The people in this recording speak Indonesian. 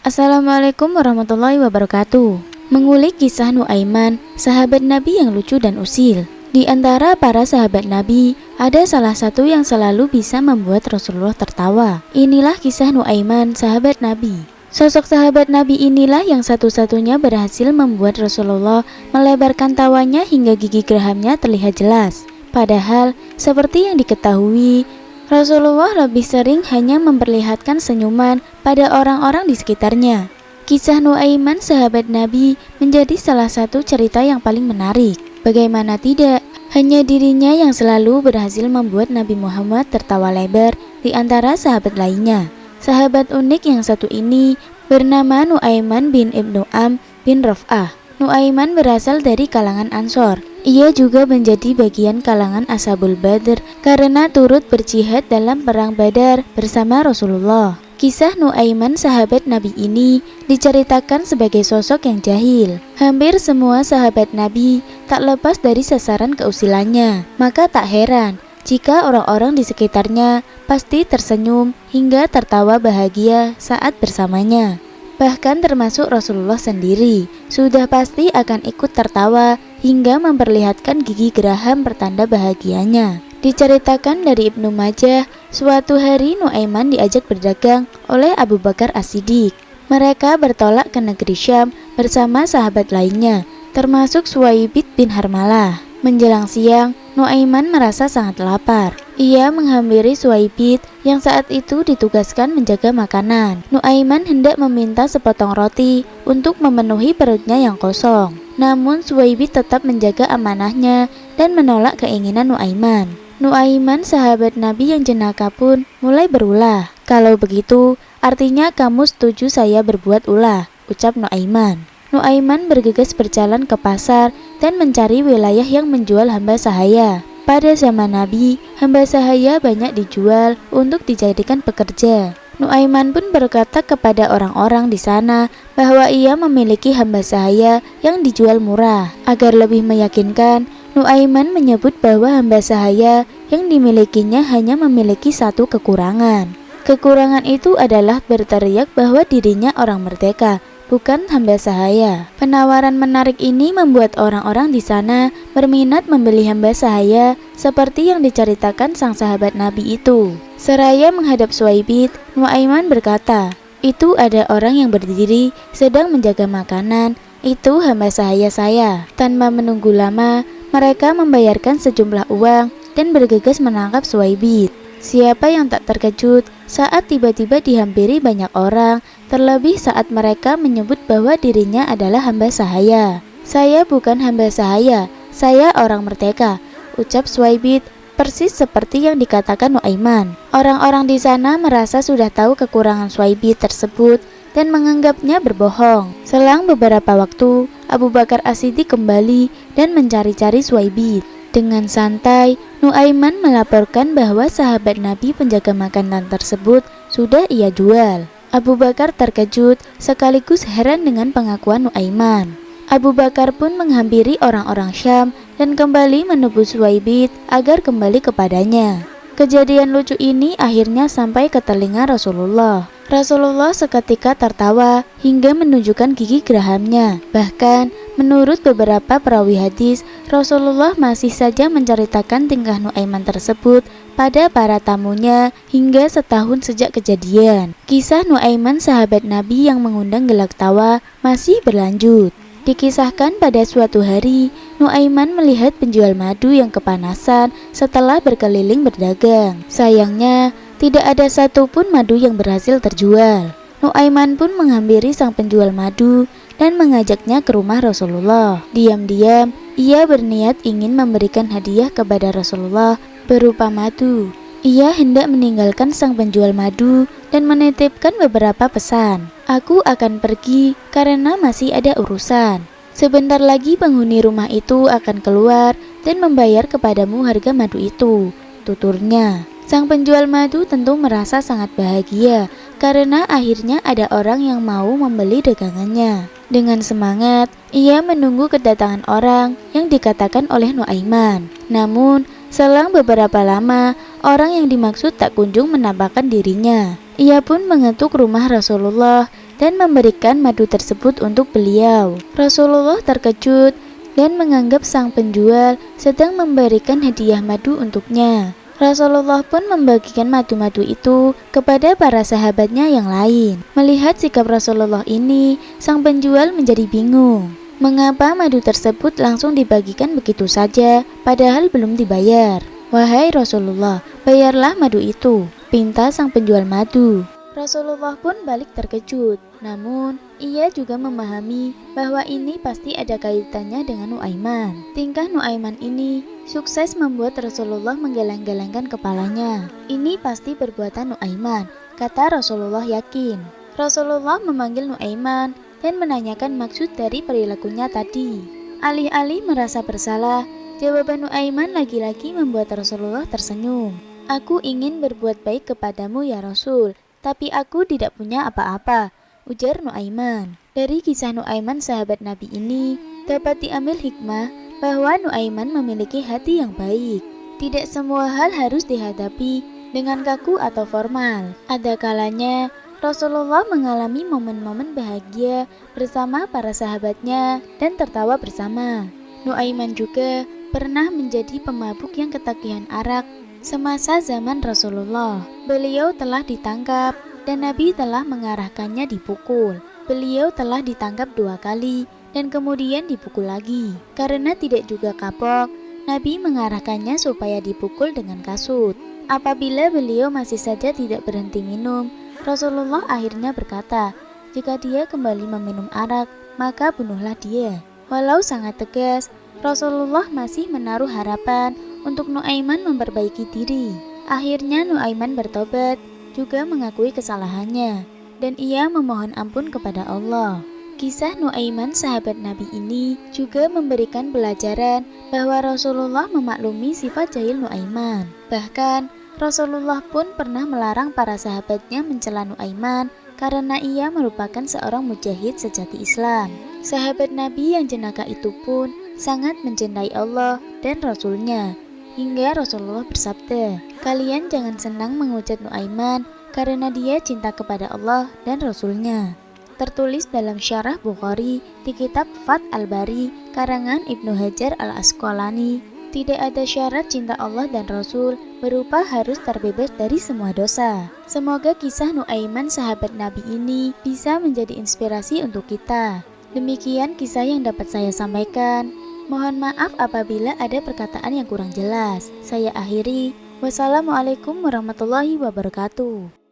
Assalamualaikum warahmatullahi wabarakatuh. Mengulik kisah Nuaiman, sahabat Nabi yang lucu dan usil. Di antara para sahabat Nabi, ada salah satu yang selalu bisa membuat Rasulullah tertawa. Inilah kisah Nuaiman, sahabat Nabi. Sosok sahabat Nabi inilah yang satu-satunya berhasil membuat Rasulullah melebarkan tawanya hingga gigi gerahamnya terlihat jelas. Padahal, seperti yang diketahui, Rasulullah lebih sering hanya memperlihatkan senyuman pada orang-orang di sekitarnya. Kisah Nuaiman sahabat Nabi menjadi salah satu cerita yang paling menarik. Bagaimana tidak, hanya dirinya yang selalu berhasil membuat Nabi Muhammad tertawa lebar di antara sahabat lainnya. Sahabat unik yang satu ini bernama Nuaiman bin Ibnu Am bin Raf'ah. Nuaiman berasal dari kalangan Ansor. Ia juga menjadi bagian kalangan Ashabul Badr karena turut berjihad dalam perang Badar bersama Rasulullah. Kisah Nuaiman sahabat Nabi ini diceritakan sebagai sosok yang jahil. Hampir semua sahabat Nabi tak lepas dari sasaran keusilannya. Maka tak heran jika orang-orang di sekitarnya pasti tersenyum hingga tertawa bahagia saat bersamanya. Bahkan termasuk Rasulullah sendiri sudah pasti akan ikut tertawa hingga memperlihatkan gigi geraham pertanda bahagianya. Diceritakan dari Ibnu Majah, suatu hari Nuaiman diajak berdagang oleh Abu Bakar As-Siddiq. Mereka bertolak ke negeri Syam bersama sahabat lainnya, termasuk Suwaibit bin Harmalah. Menjelang siang, Nuaiman merasa sangat lapar. Ia menghampiri Suwaibit yang saat itu ditugaskan menjaga makanan. Nuaiman hendak meminta sepotong roti untuk memenuhi perutnya yang kosong. Namun Suwaibit tetap menjaga amanahnya dan menolak keinginan Nuaiman. Nuaiman sahabat Nabi yang jenaka pun mulai berulah. "Kalau begitu, artinya kamu setuju saya berbuat ulah," ucap Nuaiman. Nuaiman bergegas berjalan ke pasar dan mencari wilayah yang menjual hamba sahaya. Pada zaman Nabi, hamba sahaya banyak dijual untuk dijadikan pekerja. Nuaiman pun berkata kepada orang-orang di sana bahwa ia memiliki hamba sahaya yang dijual murah. Agar lebih meyakinkan, Nuaiman menyebut bahwa hamba sahaya yang dimilikinya hanya memiliki satu kekurangan. Kekurangan itu adalah berteriak bahwa dirinya orang merdeka, bukan hamba sahaya. Penawaran menarik ini membuat orang-orang di sana berminat membeli hamba sahaya seperti yang diceritakan sang sahabat Nabi itu. Seraya menghadap Suwaibit, Nuaiman berkata, "Itu ada orang yang berdiri sedang menjaga makanan, itu hamba sahaya saya." Tanpa menunggu lama, mereka membayarkan sejumlah uang dan bergegas menangkap Suwaibit. Siapa yang tak terkejut saat tiba-tiba dihampiri banyak orang, terlebih saat mereka menyebut bahwa dirinya adalah hamba sahaya. "Saya bukan hamba sahaya, saya orang merdeka," ucap Suwaibit, persis seperti yang dikatakan Nuaiman. Orang-orang di sana merasa sudah tahu kekurangan Suwaibit tersebut dan menganggapnya berbohong. Selang beberapa waktu, Abu Bakar As-Siddiq kembali dan mencari-cari Suwaibit. Dengan santai, Nuaiman melaporkan bahwa sahabat Nabi penjaga makanan tersebut sudah ia jual. Abu Bakar terkejut sekaligus heran dengan pengakuan Nuaiman. Abu Bakar pun menghampiri orang-orang Syam dan kembali menebus Suwaibit agar kembali kepadanya. Kejadian lucu ini akhirnya sampai ke telinga Rasulullah. Rasulullah seketika tertawa hingga menunjukkan gigi gerahamnya. Bahkan, menurut beberapa perawi hadis, Rasulullah masih saja menceritakan tingkah Nuaiman tersebut pada para tamunya hingga setahun sejak kejadian. Kisah Nuaiman sahabat Nabi yang mengundang gelak tawa masih berlanjut. Dikisahkan pada suatu hari, Nuaiman melihat penjual madu yang kepanasan setelah berkeliling berdagang. Sayangnya, tidak ada satupun madu yang berhasil terjual. Nuaiman pun menghampiri sang penjual madu dan mengajaknya ke rumah Rasulullah. Diam-diam, ia berniat ingin memberikan hadiah kepada Rasulullah berupa madu. Ia hendak meninggalkan sang penjual madu dan menitipkan beberapa pesan. "Aku akan pergi karena masih ada urusan. Sebentar lagi penghuni rumah itu akan keluar dan membayar kepadamu harga madu itu," tuturnya. Sang penjual madu tentu merasa sangat bahagia karena akhirnya ada orang yang mau membeli dagangannya. Dengan semangat, ia menunggu kedatangan orang yang dikatakan oleh Nuaiman. Namun, selang beberapa lama, orang yang dimaksud tak kunjung menampakkan dirinya. Ia pun mengetuk rumah Rasulullah dan memberikan madu tersebut untuk beliau. Rasulullah terkejut dan menganggap sang penjual sedang memberikan hadiah madu untuknya. Rasulullah pun membagikan madu-madu itu kepada para sahabatnya yang lain. Melihat sikap Rasulullah ini, sang penjual menjadi bingung. Mengapa madu tersebut langsung dibagikan begitu saja, padahal belum dibayar? Wahai Rasulullah, bayarlah madu itu, pinta sang penjual madu. Rasulullah pun balik terkejut, namun ia juga memahami bahwa ini pasti ada kaitannya dengan Nuaiman. Tingkah Nuaiman ini sukses membuat Rasulullah menggeleng-gelengkan kepalanya. Ini pasti perbuatan Nuaiman, kata Rasulullah yakin. Rasulullah memanggil Nuaiman dan menanyakan maksud dari perilakunya tadi. Alih-alih merasa bersalah, jawaban Nuaiman lagi-lagi membuat Rasulullah tersenyum. Aku ingin berbuat baik kepadamu ya Rasul, tapi aku tidak punya apa-apa, ujar Nuaiman. Dari kisah Nuaiman sahabat Nabi ini, dapat diambil hikmah bahwa Nuaiman memiliki hati yang baik. Tidak semua hal harus dihadapi dengan kaku atau formal. Ada kalanya Rasulullah mengalami momen-momen bahagia bersama para sahabatnya dan tertawa bersama. Nuaiman juga pernah menjadi pemabuk yang ketagihan arak semasa zaman Rasulullah. Beliau telah ditangkap dan Nabi telah mengarahkannya dipukul. Beliau telah ditangkap 2 kali dan kemudian dipukul lagi. Karena tidak juga kapok, Nabi mengarahkannya supaya dipukul dengan kasut. Apabila beliau masih saja tidak berhenti minum, Rasulullah akhirnya berkata, jika dia kembali meminum arak, maka bunuhlah dia. Walau sangat tegas, Rasulullah masih menaruh harapan untuk Nuaiman memperbaiki diri. Akhirnya Nuaiman bertobat, juga mengakui kesalahannya, dan ia memohon ampun kepada Allah. Kisah Nuaiman sahabat Nabi ini juga memberikan pelajaran bahwa Rasulullah memaklumi sifat jahil Nuaiman. Bahkan Rasulullah pun pernah melarang para sahabatnya mencela Nuaiman karena ia merupakan seorang mujahid sejati Islam. Sahabat Nabi yang jenaka itu pun sangat mencintai Allah dan Rasulnya. Hingga Rasulullah bersabda, kalian jangan senang menghujat Nuaiman karena dia cinta kepada Allah dan Rasulnya. Tertulis dalam Syarah Bukhari di kitab Fath Al-Bari karangan Ibnu Hajar Al-Asqalani, tidak ada syarat cinta Allah dan Rasul berupa harus terbebas dari semua dosa. Semoga kisah Nuaiman sahabat Nabi ini bisa menjadi inspirasi untuk kita. Demikian kisah yang dapat saya sampaikan. Mohon maaf apabila ada perkataan yang kurang jelas. Saya akhiri. Wassalamualaikum warahmatullahi wabarakatuh.